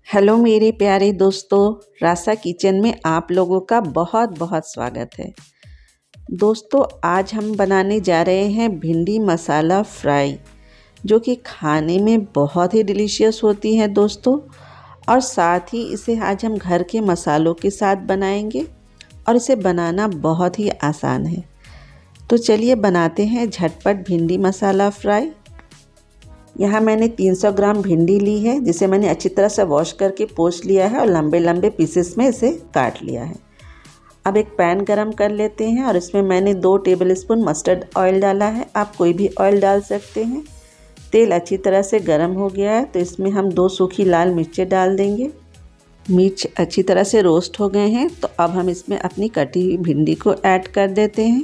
Hello मेरे प्यारे दोस्तों, रासा किचन में आप लोगों का बहुत बहुत स्वागत है। दोस्तों, आज हम बनाने जा रहे हैं भिंडी मसाला फ्राई, जो कि खाने में बहुत ही डिलीशियस होती है दोस्तों। और साथ ही इसे आज हम घर के मसालों के साथ बनाएंगे और इसे बनाना बहुत ही आसान है। तो चलिए बनाते हैं झटपट भिंडी मसाला फ्राई। यहाँ मैंने 300 ग्राम भिंडी ली है, जिसे मैंने अच्छी तरह से वॉश करके पोंछ लिया है और लंबे लंबे पीसेस में इसे काट लिया है। अब एक पैन गरम कर लेते हैं और इसमें मैंने 2 टेबलस्पून मस्टर्ड ऑयल डाला है। आप कोई भी ऑयल डाल सकते हैं। तेल अच्छी तरह से गरम हो गया है तो इसमें हम 2 सूखी लाल मिर्चें डाल देंगे। मिर्च अच्छी तरह से रोस्ट हो गए हैं तो अब हम इसमें अपनी कटी हुई भिंडी को ऐड कर देते हैं।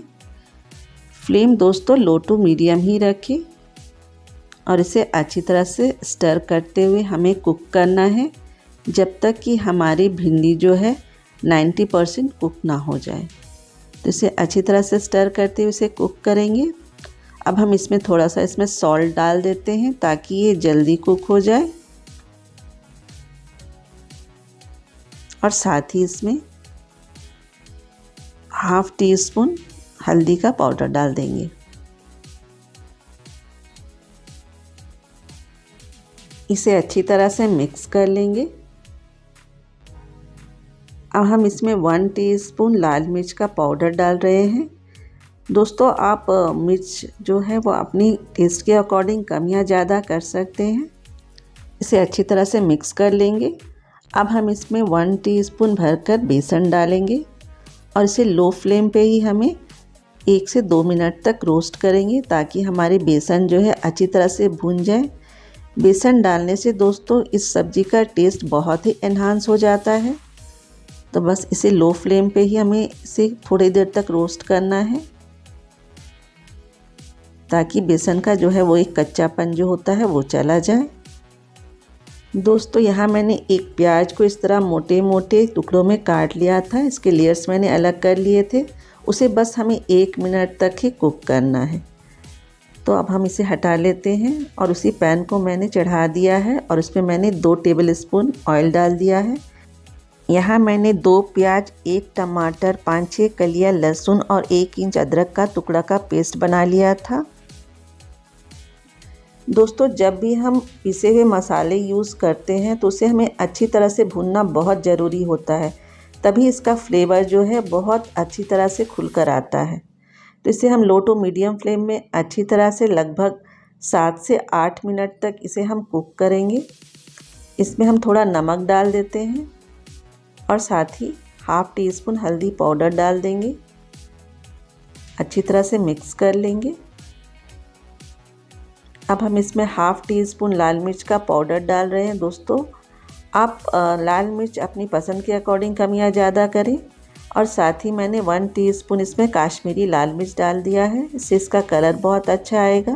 फ्लेम दोस्तों लो टू मीडियम ही रखें और इसे अच्छी तरह से स्टर करते हुए हमें कुक करना है जब तक कि हमारी भिंडी जो है 90% कुक ना हो जाए। तो इसे अच्छी तरह से स्टर करते हुए इसे कुक करेंगे। अब हम इसमें थोड़ा सा सॉल्ट डाल देते हैं ताकि ये जल्दी कुक हो जाए, और साथ ही इसमें ½ टीस्पून हल्दी का पाउडर डाल देंगे। इसे अच्छी तरह से मिक्स कर लेंगे। अब हम इसमें 1 टीस्पून लाल मिर्च का पाउडर डाल रहे हैं। दोस्तों, आप मिर्च जो है वो अपनी टेस्ट के अकॉर्डिंग कम या ज़्यादा कर सकते हैं। इसे अच्छी तरह से मिक्स कर लेंगे। अब हम इसमें 1 टीस्पून भरकर बेसन डालेंगे और इसे लो फ्लेम पे ही हमें 1 से 2 मिनट तक रोस्ट करेंगे ताकि हमारी बेसन जो है अच्छी तरह से भून जाए। बेसन डालने से दोस्तों इस सब्ज़ी का टेस्ट बहुत ही एनहांस हो जाता है। तो बस इसे लो फ्लेम पे ही हमें इसे थोड़ी देर तक रोस्ट करना है ताकि बेसन का जो है वो एक कच्चापन जो होता है वो चला जाए। दोस्तों, यहाँ मैंने एक प्याज को इस तरह मोटे मोटे टुकड़ों में काट लिया था। इसके लेयर्स मैंने अलग कर लिए थे। उसे बस हमें 1 मिनट तक ही कुक करना है। तो अब हम इसे हटा लेते हैं और उसी पैन को मैंने चढ़ा दिया है और उसमें मैंने 2 टेबलस्पून ऑयल डाल दिया है। यहाँ मैंने 2 प्याज, 1 टमाटर, 5-6 कलियाँ लहसुन और 1 इंच अदरक का टुकड़ा का पेस्ट बना लिया था। दोस्तों, जब भी हम पिसे हुए मसाले यूज़ करते हैं तो उसे हमें अच्छी तरह से भूनना बहुत ज़रूरी होता है, तभी इसका फ्लेवर जो है बहुत अच्छी तरह से खुलकर आता है। तो इसे हम लो टू मीडियम फ्लेम में अच्छी तरह से लगभग 7 से 8 मिनट तक इसे हम कुक करेंगे। इसमें हम थोड़ा नमक डाल देते हैं और साथ ही ½ टीस्पून हल्दी पाउडर डाल देंगे। अच्छी तरह से मिक्स कर लेंगे। अब हम इसमें ½ टीस्पून लाल मिर्च का पाउडर डाल रहे हैं। दोस्तों, आप लाल मिर्च अपनी पसंद के अकॉर्डिंग कम या ज़्यादा करें। और साथ ही मैंने 1 टीस्पून इसमें काश्मीरी लाल मिर्च डाल दिया है। इससे इसका कलर बहुत अच्छा आएगा।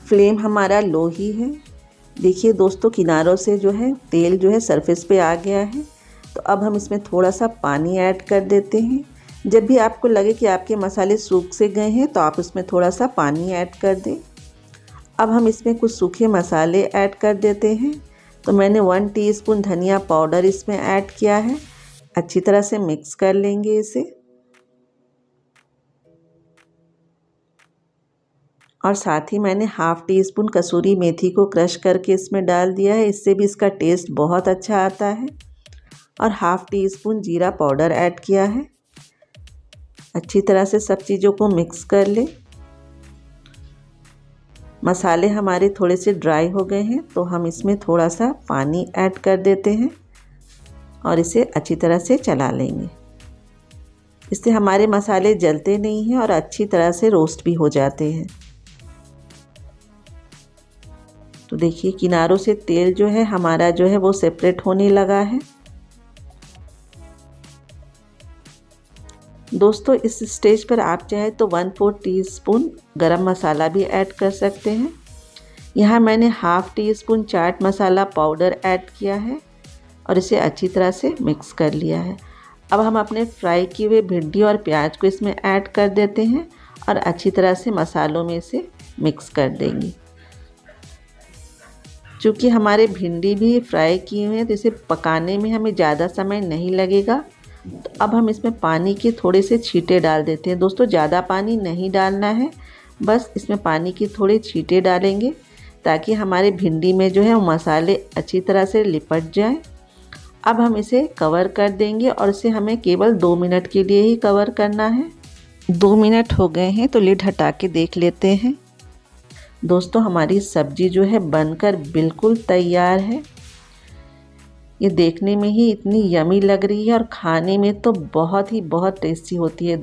फ्लेम हमारा लो ही है। देखिए दोस्तों, किनारों से जो है तेल जो है सरफेस पे आ गया है। तो अब हम इसमें थोड़ा सा पानी ऐड कर देते हैं। जब भी आपको लगे कि आपके मसाले सूख से गए हैं तो आप इसमें थोड़ा सा पानी ऐड कर दें। अब हम इसमें कुछ सूखे मसाले ऐड कर देते हैं। तो मैंने 1 टीस्पून धनिया पाउडर इसमें ऐड किया है। अच्छी तरह से मिक्स कर लेंगे इसे, और साथ ही मैंने ½ टीस्पून कसूरी मेथी को क्रश करके इसमें डाल दिया है। इससे भी इसका टेस्ट बहुत अच्छा आता है। और ½ टीस्पून जीरा पाउडर ऐड किया है। अच्छी तरह से सब चीज़ों को मिक्स कर ले। मसाले हमारे थोड़े से ड्राई हो गए हैं तो हम इसमें थोड़ा सा पानी ऐड कर देते हैं और इसे अच्छी तरह से चला लेंगे। इससे हमारे मसाले जलते नहीं हैं और अच्छी तरह से रोस्ट भी हो जाते हैं। तो देखिए, किनारों से तेल जो है हमारा जो है वो सेपरेट होने लगा है। दोस्तों, इस स्टेज पर आप चाहे तो 1/4 टीस्पून गरम मसाला भी ऐड कर सकते हैं। यहाँ मैंने ½ teaspoon chaat masala powder add किया है और इसे अच्छी तरह से मिक्स कर लिया है। अब हम अपने फ्राई किए हुए भिंडी और प्याज को इसमें ऐड कर देते हैं और अच्छी तरह से मसालों में इसे मिक्स कर देंगे। चूँकि हमारे भिंडी भी फ्राई किए हुए हैं तो इसे पकाने में हमें ज़्यादा समय नहीं लगेगा। तो अब हम इसमें पानी के थोड़े से छींटे डाल देते हैं। दोस्तों ज़्यादा पानी नहीं डालना है, बस इसमें पानी के थोड़े छींटे डालेंगे ताकि हमारे भिंडी में जो है वो मसाले अच्छी तरह से लिपट जाएं। अब हम इसे कवर कर देंगे और इसे हमें केवल 2 मिनट के लिए ही कवर करना है। 2 मिनट हो गए हैं तो लिड हटा के देख लेते हैं। दोस्तों हमारी सब्जी जो है बनकर बिल्कुल तैयार है। ये देखने में ही इतनी यमी लग रही है और खाने में तो बहुत टेस्टी होती है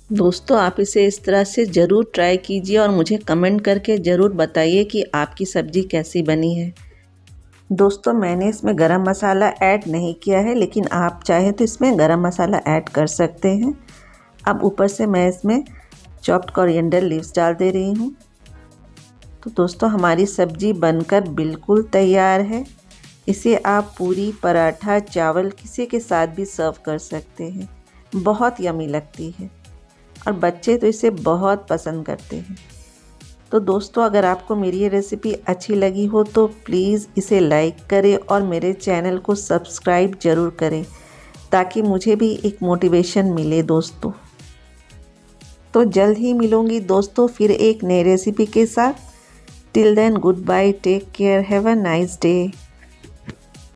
दोस्तों आप इसे इस तरह से ज़रूर ट्राई कीजिए और मुझे कमेंट करके ज़रूर बताइए कि आपकी सब्ज़ी कैसी बनी है। दोस्तों मैंने इसमें गरम मसाला ऐड नहीं किया है, लेकिन आप चाहे तो इसमें गरम मसाला ऐड कर सकते हैं। अब ऊपर से मैं इसमें चॉप्ड कोरिएंडर लीव्स डाल दे रही हूँ। तो दोस्तों हमारी सब्ज़ी बनकर बिल्कुल तैयार है। इसे आप पूरी, पराठा, चावल किसी के साथ भी सर्व कर सकते हैं। बहुत यमी लगती है और बच्चे तो इसे बहुत पसंद करते हैं। तो दोस्तों अगर आपको मेरी ये रेसिपी अच्छी लगी हो तो प्लीज़ इसे लाइक करें और मेरे चैनल को सब्सक्राइब ज़रूर करें ताकि मुझे भी एक मोटिवेशन मिले दोस्तों। तो जल्द ही मिलूँगी दोस्तों फिर एक नई रेसिपी के साथ। Till then good bye, take care, have a nice day.